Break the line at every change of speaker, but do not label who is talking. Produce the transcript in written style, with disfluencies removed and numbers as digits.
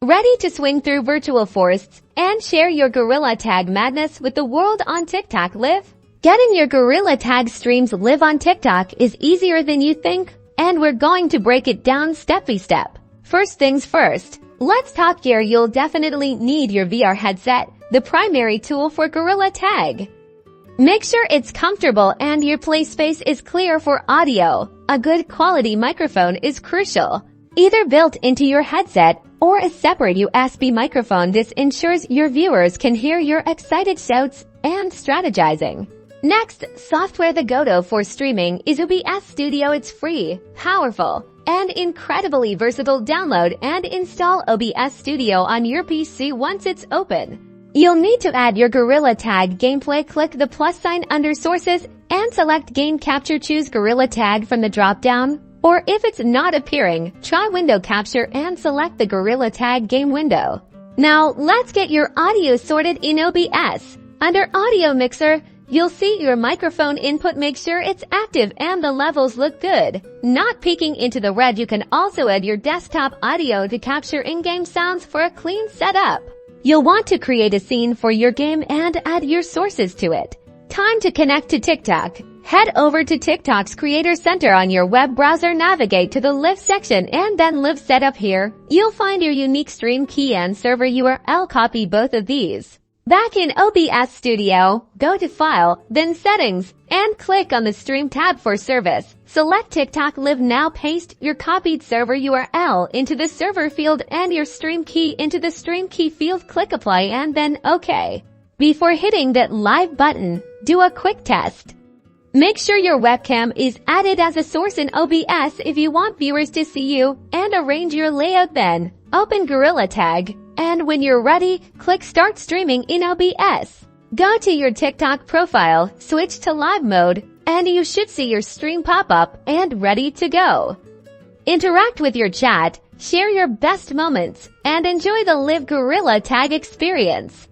Ready to swing through virtual forests and share your gorilla tag madness with the world on TikTok Live? Getting your gorilla tag streams live on TikTok is easier than you think, and we're going to break it down step by step. First things first, let's talk gear. You'll definitely need your VR headset, the primary tool for gorilla tag. Make sure it's comfortable and your play space is clear for audio. A good quality microphone is crucial, either built into your headset or a separate USB microphone. This ensures your viewers can hear your excited shouts and strategizing. Next, software. The go-to for streaming is OBS Studio. It's free, powerful, and incredibly versatile. Download and install OBS Studio on your PC once it's open. You'll need to add your Gorilla Tag gameplay. Click the plus sign under Sources and select Game Capture. Choose Gorilla Tag from the drop-down, or if it's not appearing, try Window Capture and select the Gorilla Tag game window. Now, let's get your audio sorted in OBS. Under Audio Mixer, you'll see your microphone input. Make sure it's active and the levels look good, not peeking into the red. You can also add your desktop audio to capture in-game sounds for a clean setup. You'll want to create a scene for your game and add your sources to it. Time to connect to TikTok. Head over to TikTok's Creator Center on your web browser. Navigate to the Live section and then Live Setup. Here, you'll find your unique stream key and server URL. Copy both of these. Back in OBS Studio, go to File, then Settings, and click on the Stream tab for service. Select TikTok Live. Now paste your copied server URL into the server field and your stream key into the stream key field. Click Apply and then OK. Before hitting that Live button, do a quick test. Make sure your webcam is added as a source in OBS if you want viewers to see you, and arrange your layout. Then, open Gorilla Tag, and when you're ready, click Start Streaming in OBS. Go to your TikTok profile, switch to live mode, and you should see your stream pop up and ready to go. Interact with your chat, share your best moments, and enjoy the Live Gorilla Tag experience.